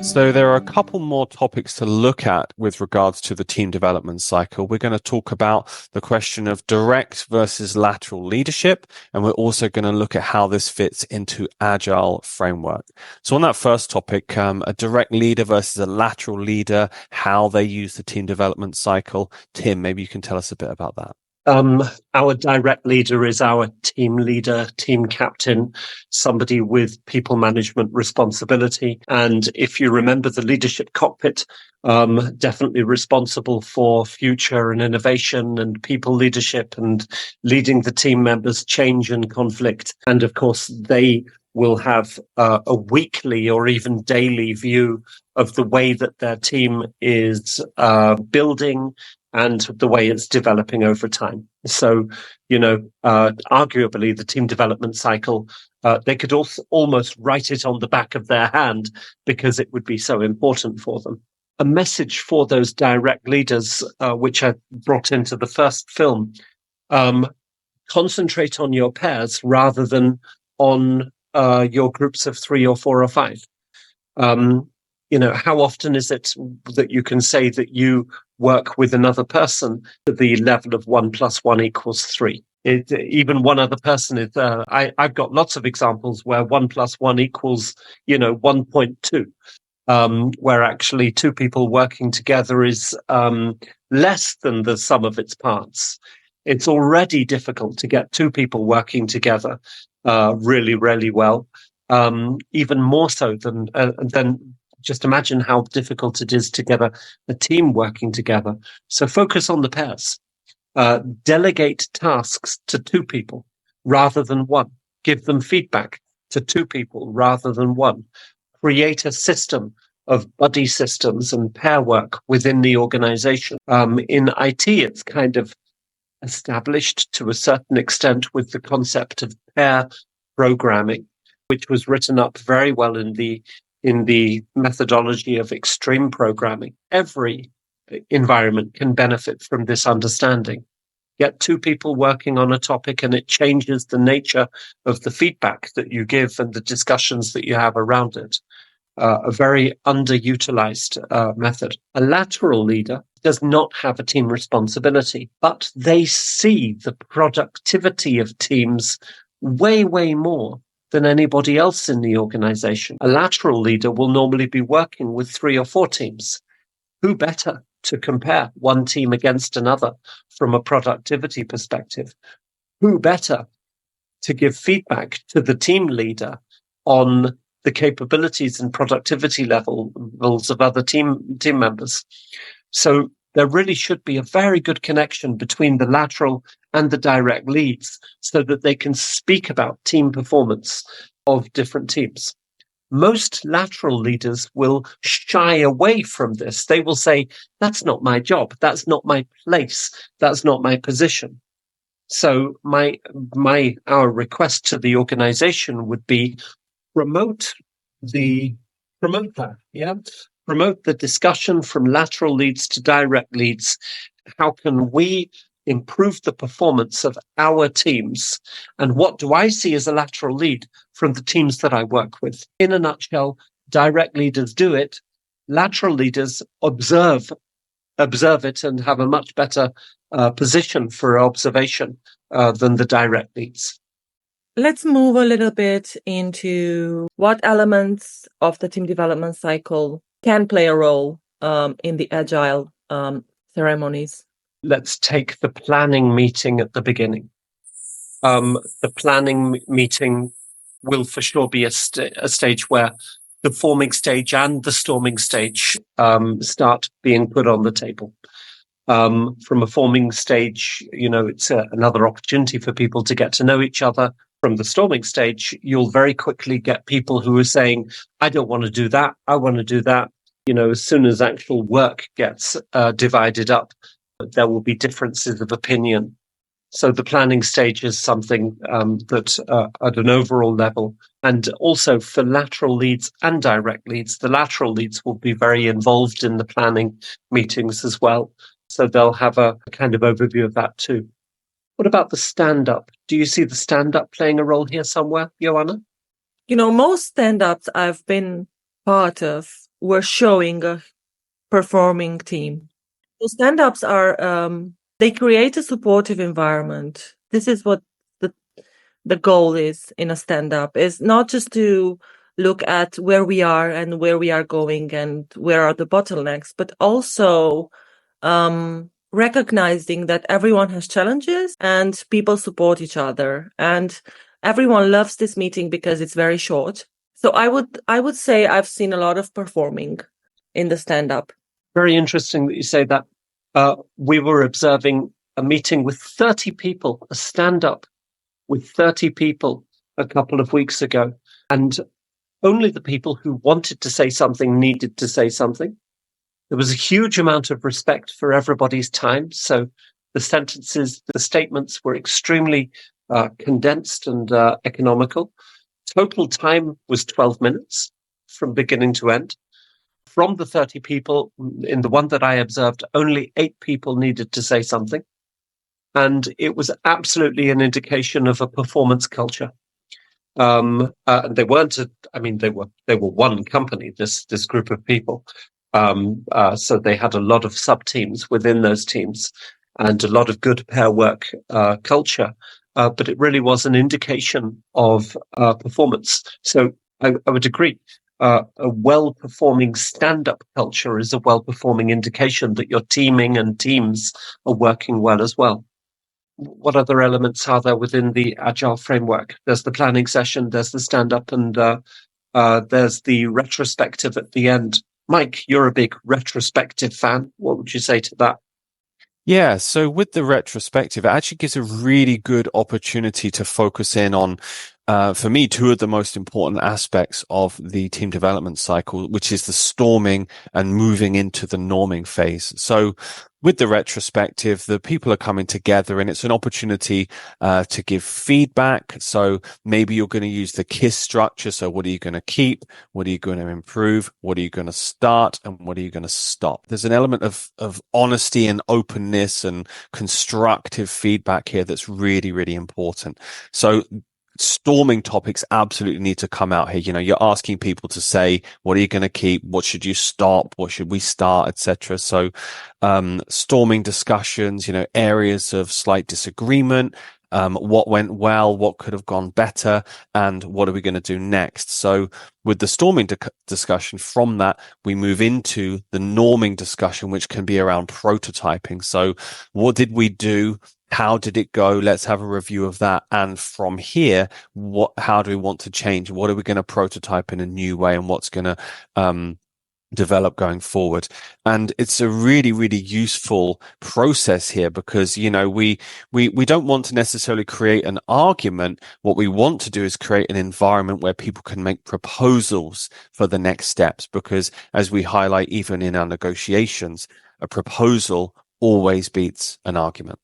So there are a couple more topics to look at with regards to the team development cycle. We're going to talk about the question of direct versus lateral leadership, and we're also going to look at how this fits into agile framework. So on that first topic, a direct leader versus a lateral leader, how they use the team development cycle. Tim, maybe you can tell us a bit about that. Our direct leader is our team leader, team captain, somebody with people management responsibility. And if you remember the leadership cockpit, definitely responsible for future and innovation and people leadership and leading the team members' change and conflict. And of course, they will have a weekly or even daily view of the way that their team is building and the way it's developing over time. So, arguably the team development cycle, they could also almost write it on the back of their hand because it would be so important for them. A message for those direct leaders, which I brought into the first film, concentrate on your pairs rather than on your groups of 3 or 4 or 5. How often is it that you can say that you work with another person to the level of 1 + 1 = 3? Even one other person is, I've got lots of examples where 1 + 1 equals, 1.2, where actually 2 people working together is less than the sum of its parts. It's already difficult to get 2 people working together really, really well, even more so than just imagine how difficult it is to get a team working together. So focus on the pairs. Delegate tasks to 2 people rather than 1. Give them feedback to 2 people rather than 1. Create a system of buddy systems and pair work within the organization. In IT, it's kind of established to a certain extent with the concept of pair programming, which was written up very well in the methodology of extreme programming. Every environment can benefit from this understanding. Get 2 people working on a topic and it changes the nature of the feedback that you give and the discussions that you have around it. A very underutilized method. A lateral leader does not have a team responsibility, but they see the productivity of teams way, way more than anybody else in the organization. A lateral leader will normally be working with 3 or 4 teams. Who better to compare one team against another from a productivity perspective? Who better to give feedback to the team leader on the capabilities and productivity levels of other team members? So there really should be a very good connection between the lateral and the direct leads so that they can speak about team performance of different teams. Most lateral leaders will shy away from this. They will say, that's not my job. That's not my place. That's not my position. So our request to the organization would be promote that. Yeah. Promote the discussion from lateral leads to direct leads. How can we improve the performance of our teams? And what do I see as a lateral lead from the teams that I work with? In a nutshell, direct leaders do it. Lateral leaders observe it and have a much better position for observation than the direct leads. Let's move a little bit into what elements of the team development cycle can play a role in the agile ceremonies. Let's take the planning meeting at the beginning. The planning meeting will for sure be a stage where the forming stage and the storming stage start being put on the table. From a forming stage, it's another opportunity for people to get to know each other. From the storming stage, you'll very quickly get people who are saying, I don't want to do that. I want to do that. As soon as actual work gets divided up, there will be differences of opinion. So the planning stage is something that at an overall level, and also for lateral leads and direct leads, the lateral leads will be very involved in the planning meetings as well. So they'll have a kind of overview of that too. What about the stand-up? Do you see the stand-up playing a role here somewhere, Joanna? Most stand-ups I've been part of we're showing a performing team. So stand-ups are, they create a supportive environment. This is what the goal is in a stand-up, is not just to look at where we are and where we are going and where are the bottlenecks, but also recognizing that everyone has challenges and people support each other. And everyone loves this meeting because it's very short. So I would say I've seen a lot of performing in the stand-up. Very interesting that you say that. We were observing a meeting with 30 people, a stand-up with 30 people a couple of weeks ago. And only the people who wanted to say something needed to say something. There was a huge amount of respect for everybody's time. So the sentences, the statements were extremely condensed and economical. Total time was 12 minutes from beginning to end. From the 30 people, in the one that I observed, only 8 people needed to say something. And it was absolutely an indication of a performance culture. They weren't, they were one company, this group of people. So they had a lot of sub-teams within those teams and a lot of good pair work culture. But it really was an indication of performance. So I would agree. A well-performing stand-up culture is a well-performing indication that your teaming and teams are working well as well. What other elements are there within the agile framework? There's the planning session, there's the stand-up, and there's the retrospective at the end. Mike, you're a big retrospective fan. What would you say to that? Yeah, so with the retrospective, it actually gives a really good opportunity to focus in on, for me, 2 of the most important aspects of the team development cycle, which is the storming and moving into the norming phase. So with the retrospective, the people are coming together and it's an opportunity to give feedback. So maybe you're going to use the KISS structure. So what are you going to keep? What are you going to improve? What are you going to start? And what are you going to stop? There's an element of honesty and openness and constructive feedback here that's really, really important. So storming topics absolutely need to come out here. You're asking people to say, what are you going to keep? What should you stop? What should we start, etc. So storming discussions, areas of slight disagreement, what went well, what could have gone better, and what are we going to do next? So with the storming discussion, from that, we move into the norming discussion, which can be around prototyping. So what did we do? How did it go? Let's have a review of that. And from here, how do we want to change? What are we going to prototype in a new way? And what's going to develop going forward? And it's a really, really useful process here because, we don't want to necessarily create an argument. What we want to do is create an environment where people can make proposals for the next steps, because as we highlight, even in our negotiations, a proposal always beats an argument.